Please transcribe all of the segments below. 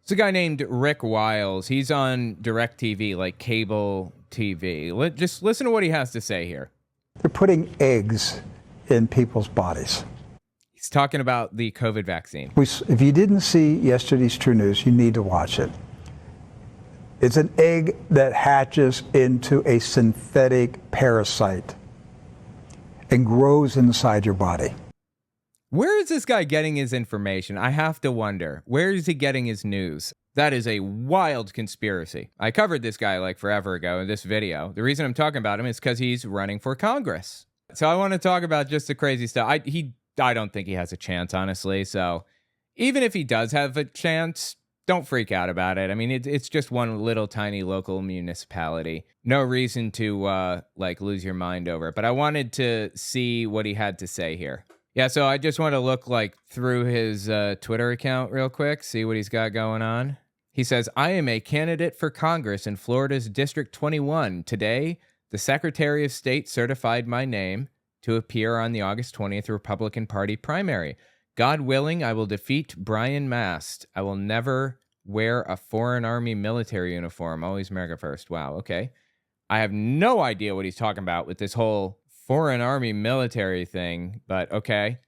It's a guy named Rick Wiles. He's on DirecTV, like cable TV. Just listen to what he has to say here. They're putting eggs in people's bodies. He's talking about the COVID vaccine. If you didn't see yesterday's True News, you need to watch it. It's an egg that hatches into a synthetic parasite and grows inside your body. Where is this guy getting his information? I have to wonder. Where is he getting his news? That is a wild conspiracy. I covered this guy like forever ago in this video. The reason I'm talking about him is because he's running for Congress. So I want to talk about just the crazy stuff. I don't think he has a chance, honestly. So even if he does have a chance, don't freak out about it. I mean, it's just one little tiny local municipality. No reason to lose your mind over it. But I wanted to see what he had to say here. Yeah, so I just want to look through his Twitter account real quick, see what he's got going on. He says, I am a candidate for Congress in Florida's District 21. Today, the Secretary of State certified my name to appear on the August 20th Republican Party primary. God willing, I will defeat Brian Mast. I will never wear a foreign army military uniform. Always America first. Wow, okay. I have no idea what he's talking about with this whole foreign army military thing, but okay.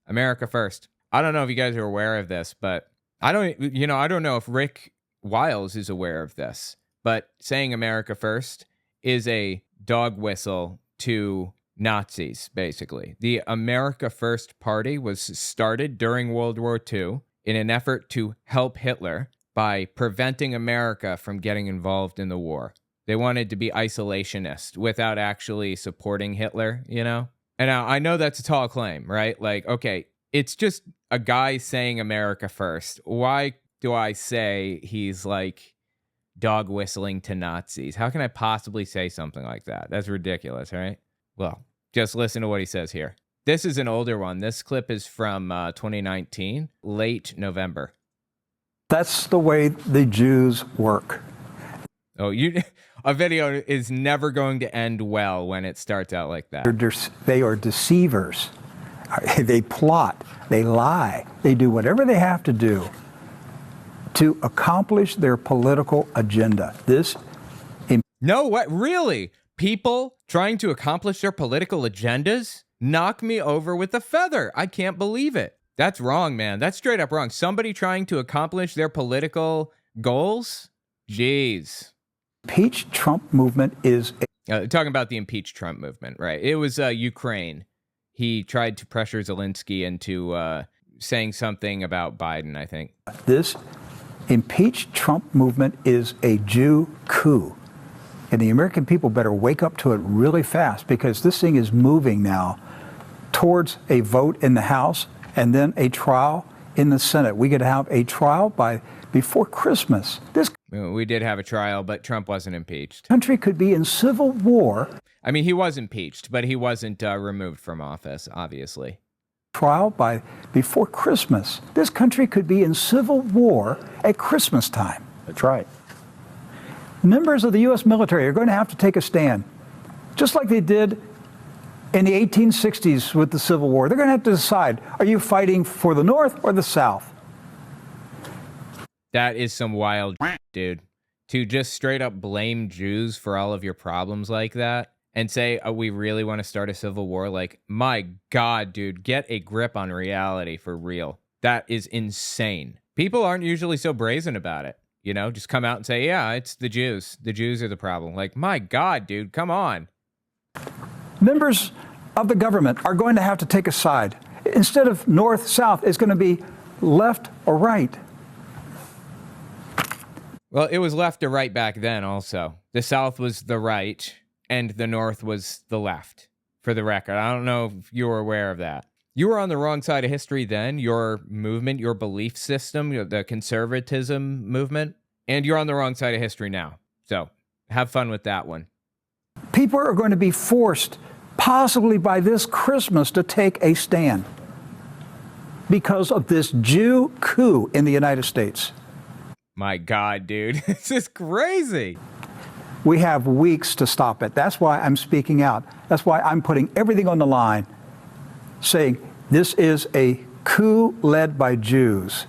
America first. I don't know if you guys are aware of this, but I don't know if Rick Wiles is aware of this, but saying America first is a dog whistle to Nazis, basically. The America First Party was started during World War II in an effort to help Hitler by preventing America from getting involved in the war. They wanted to be isolationist without actually supporting Hitler, you know? And now I know that's a tall claim, right? Okay, it's just a guy saying America first. Why do I say he's dog whistling to Nazis? How can I possibly say something like that? That's ridiculous, right? Well, just listen to what he says here. This is an older one. This clip is from 2019, late November. That's the way the Jews work. Oh, a video is never going to end well when it starts out like that. They are deceivers. They plot, they lie, they do whatever they have to do to accomplish their political agenda. No, what? Really? People trying to accomplish their political agendas? Knock me over with a feather. I can't believe it. That's wrong, man. That's straight up wrong. Somebody trying to accomplish their political goals? Jeez. Impeach Trump movement is... talking about the impeach Trump movement, right? It was Ukraine. He tried to pressure Zelensky into saying something about Biden, I think. This impeach Trump movement is a Jew coup. And the American people better wake up to it really fast, because this thing is moving now towards a vote in the House and then a trial in the Senate. We could have a trial before Christmas. We did have a trial, but Trump wasn't impeached. Country could be in civil war. I mean, he was impeached, but he wasn't removed from office, obviously. Trial before Christmas. This country could be in civil war at Christmas time. That's right. Members of the U.S. military are going to have to take a stand, just like they did in the 1860s with the Civil War. They're going to have to decide, are you fighting for the North or the South? That is some wild dude. To just straight up blame Jews for all of your problems like that and say, oh, we really want to start a civil war. My God, dude, get a grip on reality for real. That is insane. People aren't usually so brazen about it. You know, just come out and say, yeah, it's the Jews. The Jews are the problem. My God, dude, come on. Members of the government are going to have to take a side. Instead of north, south, it's going to be left or right. Well, it was left or right back then also. The South was the right and the North was the left, for the record. I don't know if you were aware of that. You were on the wrong side of history then, your movement, your belief system, the conservatism movement, and you're on the wrong side of history now. So have fun with that one. People are going to be forced, possibly by this Christmas, to take a stand because of this Jew coup in the United States. My God, dude, this is crazy. We have weeks to stop it. That's why I'm speaking out. That's why I'm putting everything on the line, saying this is a coup led by Jews.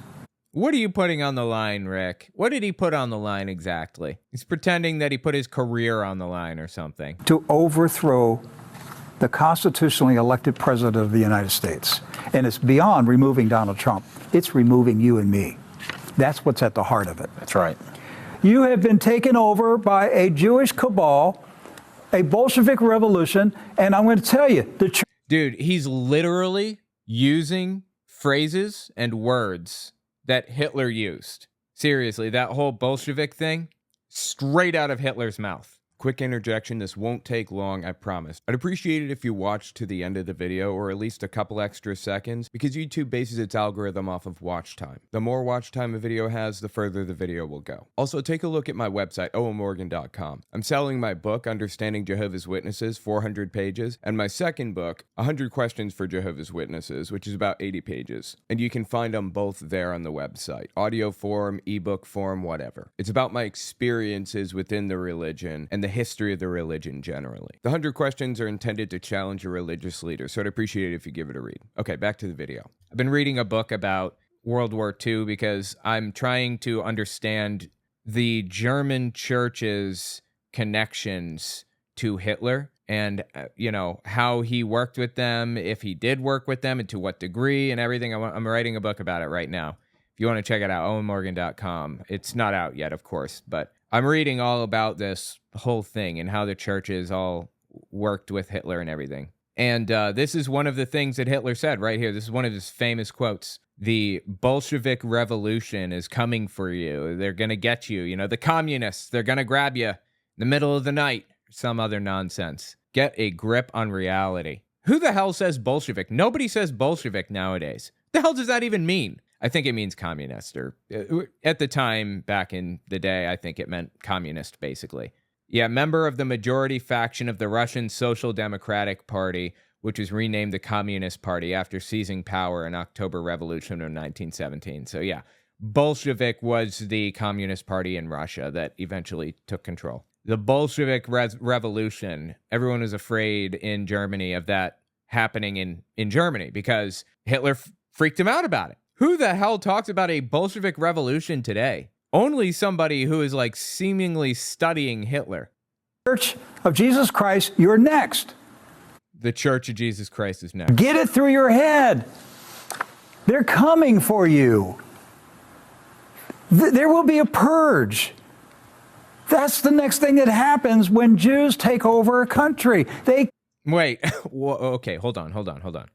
What are you putting on the line, Rick? What did he put on the line exactly? He's pretending that he put his career on the line or something. To overthrow the constitutionally elected president of the United States. And it's beyond removing Donald Trump. It's removing you and me. That's what's at the heart of it. That's right. You have been taken over by a Jewish cabal, a Bolshevik Revolution, and I'm going to tell you, the church. Dude, he's literally using phrases and words that Hitler used. Seriously, that whole Bolshevik thing, straight out of Hitler's mouth. Quick interjection, this won't take long, I promise. I'd appreciate it if you watched to the end of the video, or at least a couple extra seconds, because YouTube bases its algorithm off of watch time. The more watch time a video has, the further the video will go. Also, take a look at my website, owenmorgan.com. I'm selling my book, Understanding Jehovah's Witnesses, 400 pages, and my second book, 100 Questions for Jehovah's Witnesses, which is about 80 pages. And you can find them both there on the website. Audio form, ebook form, whatever. It's about my experiences within the religion and the history of the religion generally. The 100 questions are intended to challenge a religious leader, so I'd appreciate it if you give it a read. Okay, back to the video. I've been reading a book about World War II because I'm trying to understand the German church's connections to Hitler and, how he worked with them, if he did work with them, and to what degree and everything. I'm writing a book about it right now. If you want to check it out, owenmorgan.com. It's not out yet, of course, but I'm reading all about this whole thing and how the churches all worked with Hitler and everything. And this is one of the things that Hitler said right here. This is one of his famous quotes. The Bolshevik Revolution is coming for you. They're going to get you. The communists, they're going to grab you in the middle of the night. Some other nonsense. Get a grip on reality. Who the hell says Bolshevik? Nobody says Bolshevik nowadays. The hell does that even mean? I think it means communist, or at the time, back in the day, I think it meant communist, basically. Yeah, member of the majority faction of the Russian Social Democratic Party, which was renamed the Communist Party after seizing power in October Revolution of 1917. So yeah, Bolshevik was the Communist Party in Russia that eventually took control. The Bolshevik Revolution, everyone was afraid in Germany of that happening in Germany because Hitler freaked him out about it. Who the hell talks about a Bolshevik revolution today? Only somebody who is seemingly studying Hitler. Church of Jesus Christ, you're next. The Church of Jesus Christ is next. Get it through your head. They're coming for you. There will be a purge. That's the next thing that happens when Jews take over a country. Wait, okay, hold on.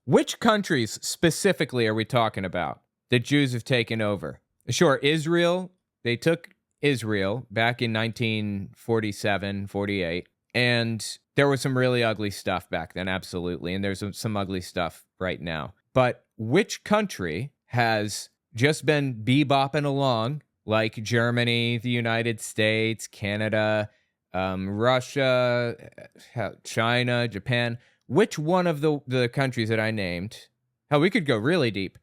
Which countries specifically are we talking about that Jews have taken over? Sure, Israel. They took Israel back in 1947, 48. And there was some really ugly stuff back then, absolutely. And there's some ugly stuff right now. But which country has just been bebopping along, like Germany, the United States, Canada, Russia, China, Japan? Which one of the countries that I named, hell, we could go really deep,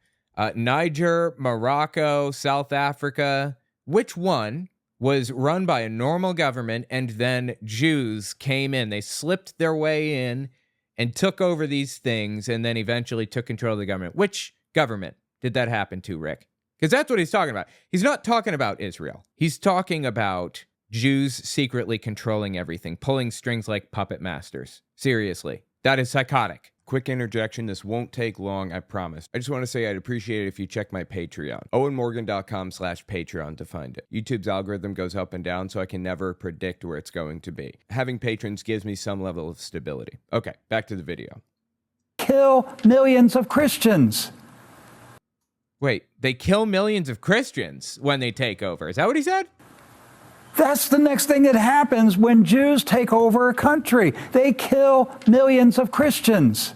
Niger, Morocco, South Africa, which one was run by a normal government and then Jews came in? They slipped their way in and took over these things and then eventually took control of the government. Which government did that happen to, Rick? Because that's what he's talking about. He's not talking about Israel. He's talking about Jews secretly controlling everything, pulling strings like puppet masters. Seriously. That is psychotic. Quick interjection, this won't take long, I promise. I just want to say I'd appreciate it if you check my Patreon. owenmorgan.com/Patreon to find it. YouTube's algorithm goes up and down, so I can never predict where it's going to be. Having patrons gives me some level of stability. Okay, back to the video. Kill millions of Christians. Wait, they kill millions of Christians when they take over. Is that what he said? That's the next thing that happens when Jews take over a country. They kill millions of Christians.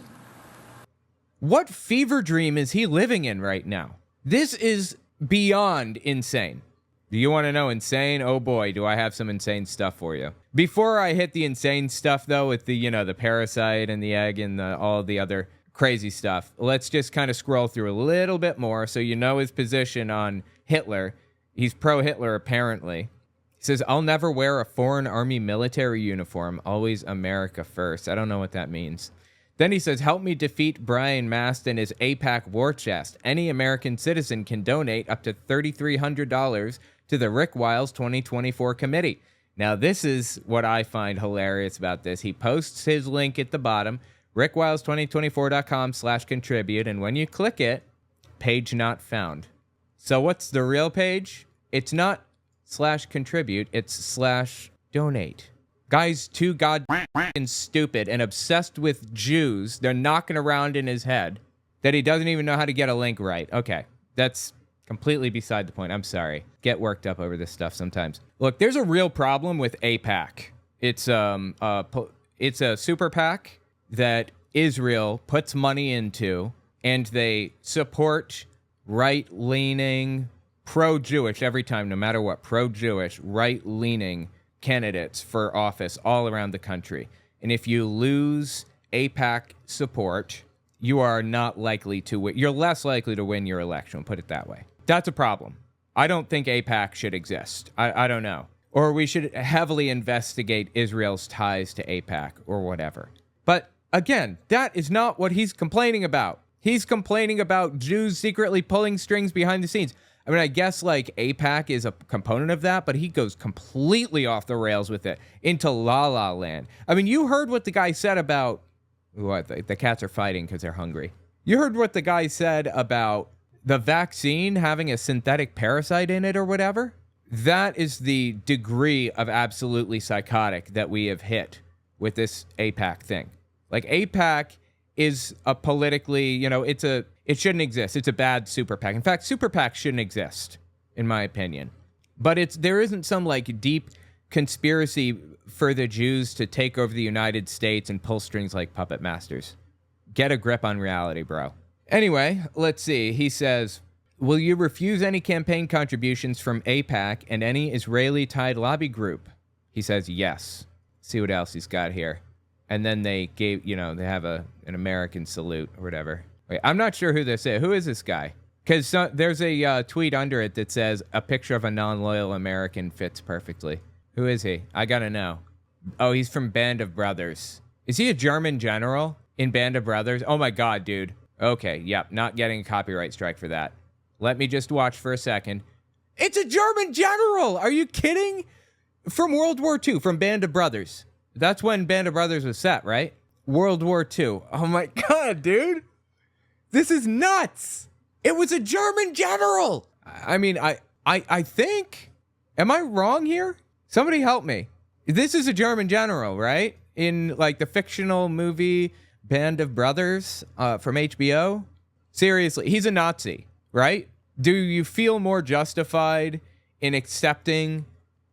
What fever dream is he living in right now? This is beyond insane. Do you want to know insane? Oh boy, do I have some insane stuff for you. Before I hit the insane stuff though, with the, the parasite and the egg and all the other crazy stuff, let's just kind of scroll through a little bit more so you know his position on Hitler. He's pro-Hitler apparently. He says, I'll never wear a foreign army military uniform, always America first. I don't know what that means. Then he says, help me defeat Brian Mast and his AIPAC war chest. Any American citizen can donate up to $3,300 to the Rick Wiles 2024 committee. Now, this is what I find hilarious about this. He posts his link at the bottom, rickwiles2024.com/contribute, and when you click it, page not found. So what's the real page? It's not /contribute, it's /donate. Guy's too goddamn stupid and obsessed with Jews. They're knocking around in his head that he doesn't even know how to get a link right. Okay, that's completely beside the point. I'm sorry. Get worked up over this stuff sometimes. Look, there's a real problem with AIPAC. It's a super PAC that Israel puts money into, and they support right-leaning, pro-Jewish every time, no matter what, pro-Jewish, right-leaning candidates for office all around the country. And if you lose AIPAC support, you are not likely to win. You're less likely to win your election, put it that way. That's a problem. I don't think AIPAC should exist. I don't know. Or we should heavily investigate Israel's ties to AIPAC or whatever. But again, that is not what he's complaining about. He's complaining about Jews secretly pulling strings behind the scenes. I mean, I guess like AIPAC is a component of that, but he goes completely off the rails with it into La La Land. I mean, you heard what the guy said about what the cats are fighting because they're hungry. You heard what the guy said about the vaccine having a synthetic parasite in it or whatever. That is the degree of absolutely psychotic that we have hit with this AIPAC thing. Like AIPAC is a politically, it shouldn't exist. It's a bad super PAC. In fact, super PAC shouldn't exist, in my opinion. But there isn't some like deep conspiracy for the Jews to take over the United States and pull strings like puppet masters. Get a grip on reality, bro. Anyway, let's see. He says, will you refuse any campaign contributions from AIPAC and any Israeli-tied lobby group? He says, yes. See what else he's got here. And then they gave, they have an American salute or whatever. Wait, I'm not sure who this is. Who is this guy? Because there's a tweet under it that says a picture of a non-loyal American fits perfectly. Who is he? I gotta know. Oh, he's from Band of Brothers. Is he a German general in Band of Brothers? Oh my God, dude. Okay, yep, not getting a copyright strike for that. Let me just watch for a second. It's a German general! Are you kidding? From World War II, from Band of Brothers. That's when Band of Brothers was set, right? World War II. Oh my God, dude. This is nuts. It was a German general. I mean, I think, am I wrong here? Somebody help me. This is a German general, right? In like the fictional movie Band of Brothers from HBO. Seriously, he's a Nazi, right? Do you feel more justified in accepting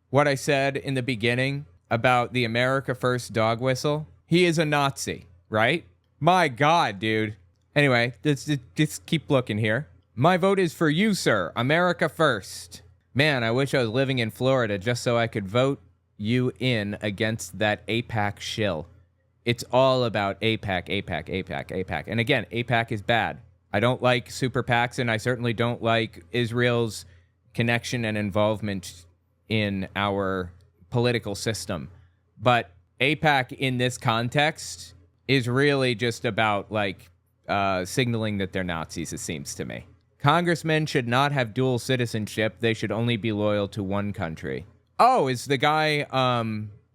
what I said in the beginning about the America First dog whistle? He is a Nazi, right? My God, dude. Anyway, just keep looking here. My vote is for you, sir. America First. Man, I wish I was living in Florida just so I could vote you in against that AIPAC shill. It's all about AIPAC, AIPAC, AIPAC, AIPAC. And again, AIPAC is bad. I don't like super PACs, and I certainly don't like Israel's connection and involvement in our political system. But AIPAC in this context is really just about like signaling that they're Nazis, it seems to me. Congressmen should not have dual citizenship. They should only be loyal to one country. Oh, is the guy,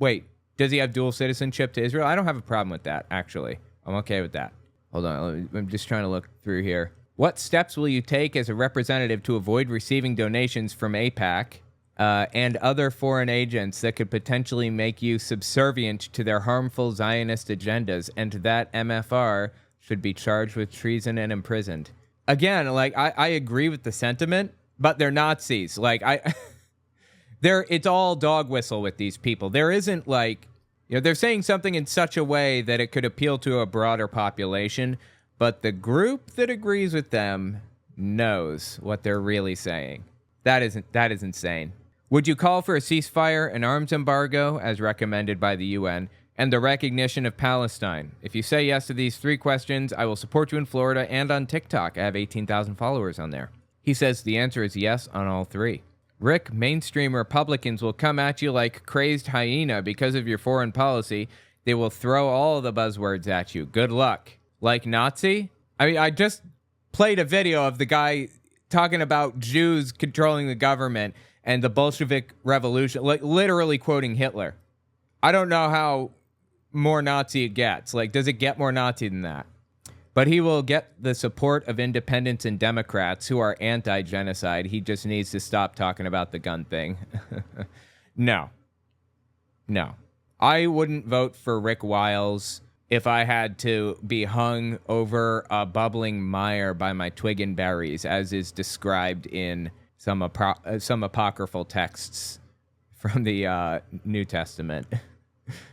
wait, does he have dual citizenship to Israel? I don't have a problem with that, actually. I'm okay with that. Hold on, I'm just trying to look through here. What steps will you take as a representative to avoid receiving donations from AIPAC and other foreign agents that could potentially make you subservient to their harmful Zionist agendas, and that MFR should be charged with treason and imprisoned? Again, like, I agree with the sentiment, but they're Nazis. Like, it's all dog whistle with these people. There isn't like, they're saying something in such a way that it could appeal to a broader population, but the group that agrees with them knows what they're really saying. That is insane. Would you call for a ceasefire, an arms embargo, as recommended by the UN, and the recognition of Palestine? If you say yes to these three questions, I will support you in Florida and on TikTok. I have 18,000 followers on there. He says the answer is yes on all three. Rick, mainstream Republicans will come at you like crazed hyena because of your foreign policy. They will throw all the buzzwords at you. Good luck. Like Nazi? I mean, I just played a video of the guy talking about Jews controlling the government and the Bolshevik Revolution, like literally quoting Hitler. I don't know how more Nazi it gets. Like, does it get more Nazi than that? But he will get the support of independents and Democrats who are anti-genocide. He just needs to stop talking about the gun thing. No. I wouldn't vote for Rick Wiles if I had to be hung over a bubbling mire by my twig and berries, as is described in some apocryphal texts from the New Testament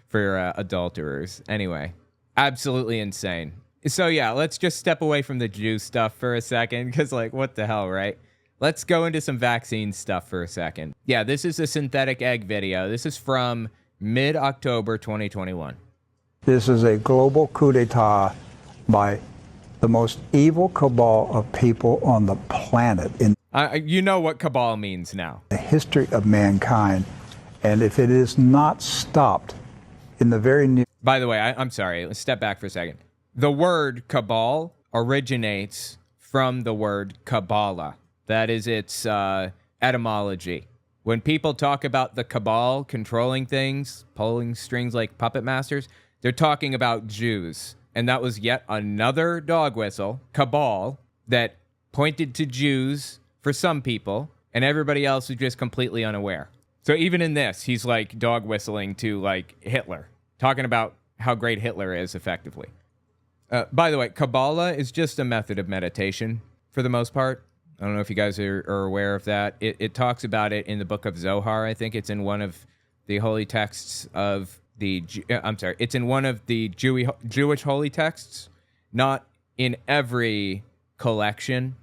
for adulterers. Anyway, absolutely insane. So yeah, let's just step away from the Jew stuff for a second, because like, what the hell, right? Let's go into some vaccine stuff for a second. Yeah, this is a synthetic egg video. This is from mid-October 2021. This is a global coup d'etat by the most evil cabal of people on the planet in you know what cabal means now. the history of mankind. And if it is not stopped in the very near... By the way, I'm sorry. Let's step back for a second. The word cabal originates from the word Kabbalah. That is its etymology. When people talk about the cabal controlling things, pulling strings like puppet masters, they're talking about Jews. And that was yet another dog whistle, cabal, that pointed to Jews for some people, and everybody else was just completely unaware. So even in this, he's like dog whistling to like Hitler, talking about how great Hitler is effectively. By the way, Kabbalah is just a method of meditation for the most part. I don't know if you guys are aware of that. It talks about it in the book of Zohar. I think it's in one of the holy texts of the... it's in one of the Jewish holy texts. Not in every collection,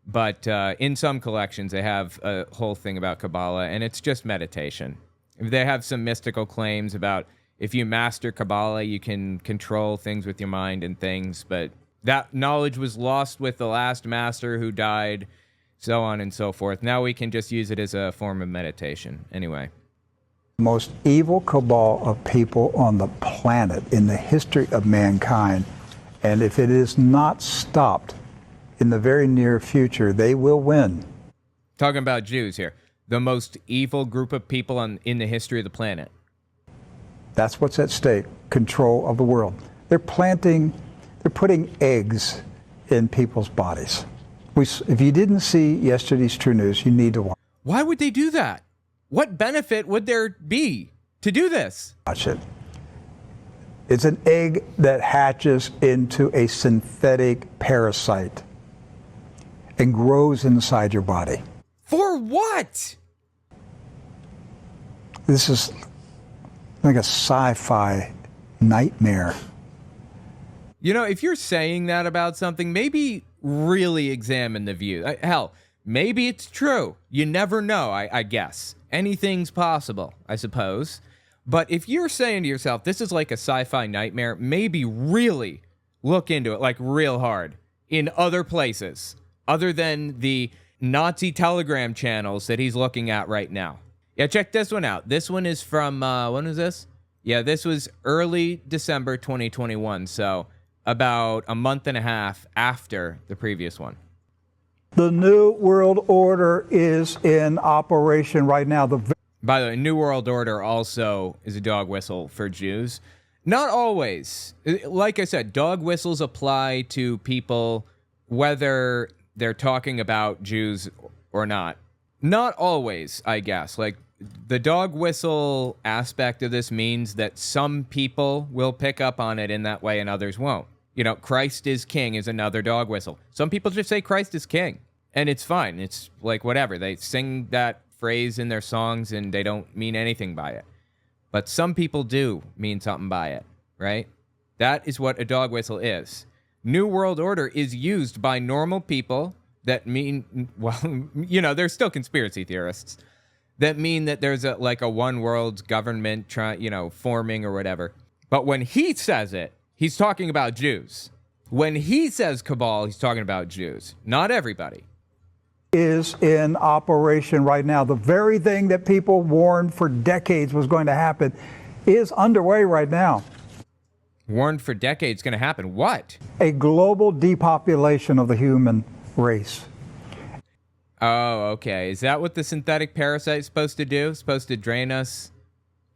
but in some collections they have a whole thing about Kabbalah, and it's just meditation. They have some mystical claims about if you master Kabbalah, you can control things with your mind and things, but that knowledge was lost with the last master who died, so on and so forth. Now we can just use it as a form of meditation. Anyway. The most evil cabal of people on the planet in the history of mankind. And if it is not stopped in the very near future, they will win. Talking about Jews here. The most evil group of people in the history of the planet. That's what's at stake, control of the world. They're putting eggs in people's bodies. If you didn't see yesterday's True News, you need to Why would they do that? What benefit would there be to do this? watch it. It's an egg that hatches into a synthetic parasite and grows inside your body. For what? This is like a sci-fi nightmare. You know, if you're saying that about something, maybe really examine the view. Hell, maybe it's true. You never know, I guess. Anything's possible, I suppose. But if you're saying to yourself, this is like a sci-fi nightmare, maybe really look into it, like real hard, in other places, other than the Nazi Telegram channels that he's looking at right now. Yeah, check this one out. This one is from, when was this? Yeah, this was early December 2021, so about a month and a half after the previous one. The New World Order is in operation right now. By the way, New World Order also is a dog whistle for Jews. Not always. Like I said, dog whistles apply to people whether they're talking about Jews or not. Not always, I guess. Like, the dog whistle aspect of this means that some people will pick up on it in that way and others won't. You know, Christ is king is another dog whistle. Some people just say Christ is king, and it's fine. It's like whatever. They sing that phrase in their songs and they don't mean anything by it. But some people do mean something by it, right? That is what a dog whistle is. New World Order is used by normal people that mean, well, you know, there's still conspiracy theorists that mean that there's a one world government forming or whatever. But when he says it, he's talking about Jews. When he says cabal, he's talking about Jews. Not everybody. Is in operation right now. The very thing that people warned for decades was going to happen is underway right now. Warned for decades going to happen. What? A global depopulation of the human race. Oh, okay. Is that what the synthetic parasite's supposed to do? Supposed to drain us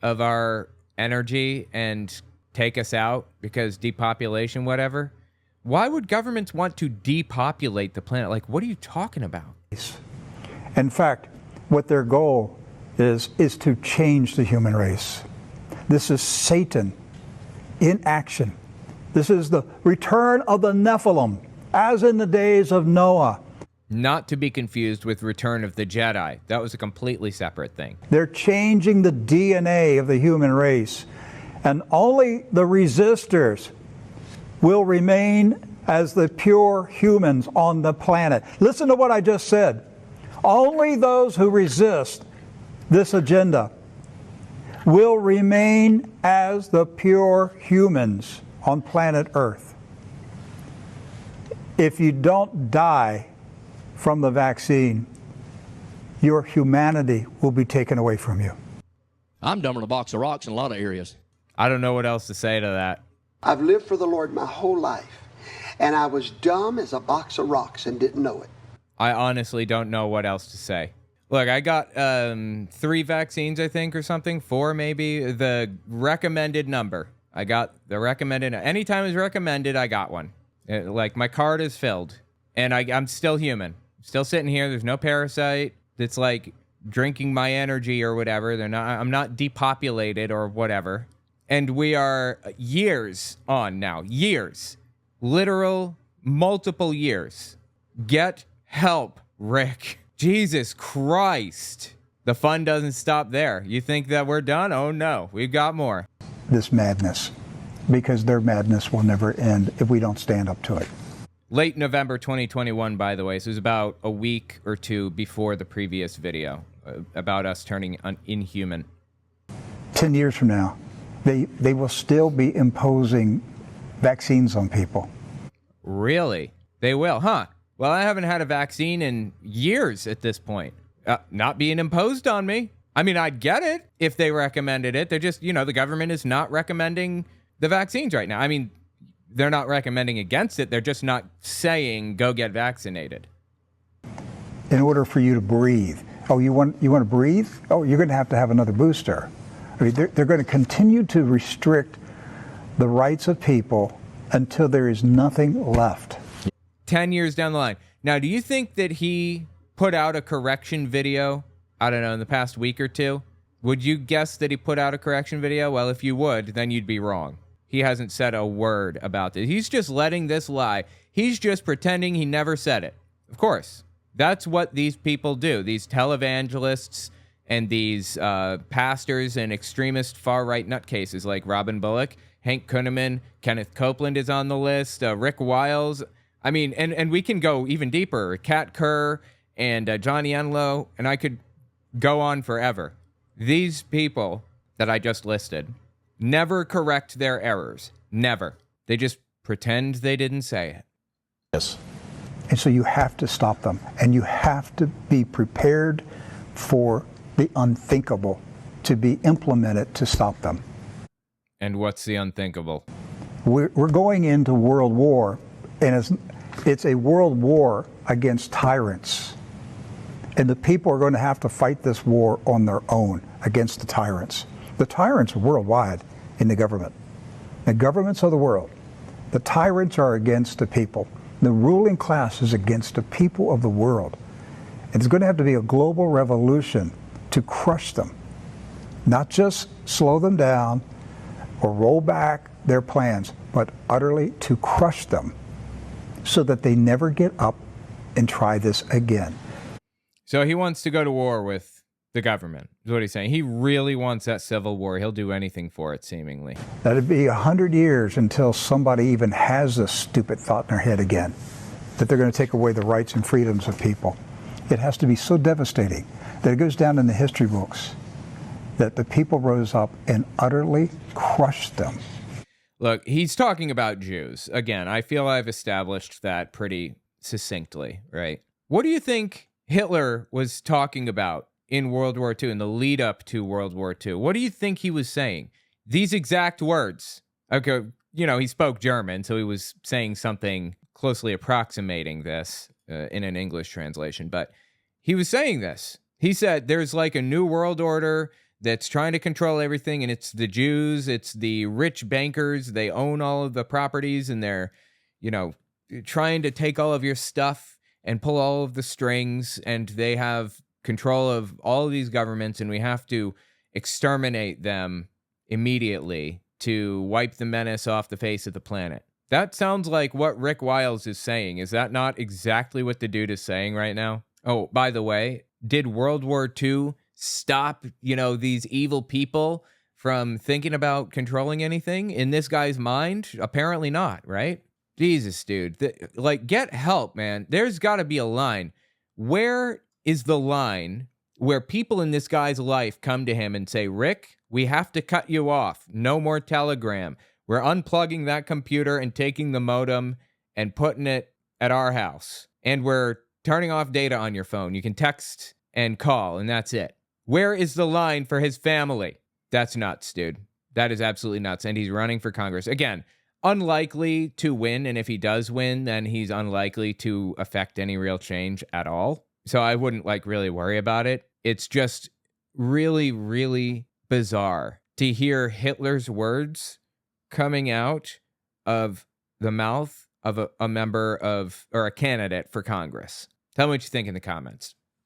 of our energy and take us out because depopulation, whatever? Why would governments want to depopulate the planet? Like, what are you talking about? In fact, what their goal is to change the human race. This is Satan in action. This is the return of the Nephilim, as in the days of Noah. Not to be confused with Return of the Jedi. That was a completely separate thing. They're changing the DNA of the human race. And only the resistors will remain as the pure humans on the planet. Listen to what I just said. Only those who resist this agenda will remain as the pure humans on planet Earth. If you don't die from the vaccine, your humanity will be taken away from you. I'm dumber than a box of rocks in a lot of areas. I don't know what else to say to that. I've lived for the Lord my whole life, and I was dumb as a box of rocks and didn't know it. I honestly don't know what else to say. Look, I got 3 vaccines, I think, or something. 4, maybe. The recommended number. I got the recommended. Anytime it's recommended, I got one. Like, my card is filled. And I'm still human. Still sitting here. There's no parasite that's, like, drinking my energy or whatever. I'm not depopulated or whatever. And we are years on now. Years. Literal, multiple years. Get help, Rick. Jesus Christ. The fun doesn't stop there. You think that we're done? Oh, no. We've got more. This madness, because their madness will never end if we don't stand up to it. Late November 2021, by the way. So it was about a week or 2 before the previous video about us turning inhuman. 10 years from now, they will still be imposing vaccines on people. Really? They will, huh? Well, I haven't had a vaccine in years at this point. Not being imposed on me. I mean, I'd get it if they recommended it. They're just, the government is not recommending the vaccines right now. I mean, they're not recommending against it. They're just not saying, go get vaccinated. In order for you to breathe. Oh, you want to breathe? Oh, you're going to have another booster. I mean, they're going to continue to restrict the rights of people until there is nothing left. 10 years down the line. Now, do you think that he put out a correction video, I don't know, in the past week or 2? Would you guess that he put out a correction video? Well, if you would, then you'd be wrong. He hasn't said a word about this. He's just letting this lie. He's just pretending he never said it. Of course. That's what these people do. These televangelists and these pastors and extremist far-right nutcases like Robin Bullock, Hank Kunneman, Kenneth Copeland is on the list, Rick Wiles. I mean, and we can go even deeper. Kat Kerr and Johnny Enlow, and I could go on forever. These people that I just listed never correct their errors. Never. They just pretend they didn't say it. Yes. And so you have to stop them, and you have to be prepared for the unthinkable to be implemented to stop them. And what's the unthinkable? We're going into World War, and it's a world war against tyrants. And the people are going to have to fight this war on their own against the tyrants. The tyrants are worldwide in the government. The governments of the world. The tyrants are against the people. The ruling class is against the people of the world. It's going to have to be a global revolution to crush them. Not just slow them down or roll back their plans, but utterly to crush them so that they never get up and try this again. So he wants to go to war with the government, is what he's saying. He really wants that civil war. He'll do anything for it, seemingly. That'd be 100 years until somebody even has this stupid thought in their head again, that they're going to take away the rights and freedoms of people. It has to be so devastating that it goes down in the history books that the people rose up and utterly crushed them. Look, he's talking about Jews. Again, I feel I've established that pretty succinctly, right? What do you think Hitler was talking about in World War II, in the lead up to World War II? What do you think he was saying? These exact words. Okay, he spoke German, so he was saying something closely approximating this in an English translation. But he was saying this. He said there's like a new world order that's trying to control everything, and it's the Jews, it's the rich bankers. They own all of the properties, and they're, trying to take all of your stuff and pull all of the strings, and they have control of all of these governments, and we have to exterminate them immediately to wipe the menace off the face of the planet. That sounds like what Rick Wiles is saying. Is that not exactly what the dude is saying right now? Oh, by the way, did World War II stop, these evil people from thinking about controlling anything in this guy's mind? Apparently not, right? Jesus, dude. Get help, man. There's got to be a line. Where is the line where people in this guy's life come to him and say, Rick, we have to cut you off. No more Telegram. We're unplugging that computer and taking the modem and putting it at our house. And we're turning off data on your phone. You can text and call, and that's it. Where is the line for his family? That's nuts, dude. That is absolutely nuts. And he's running for Congress. Again, unlikely to win. And if he does win, then he's unlikely to affect any real change at all. So I wouldn't really worry about it. It's just really, really bizarre to hear Hitler's words coming out of the mouth of a member of, or a candidate for Congress. Tell me what you think in the comments.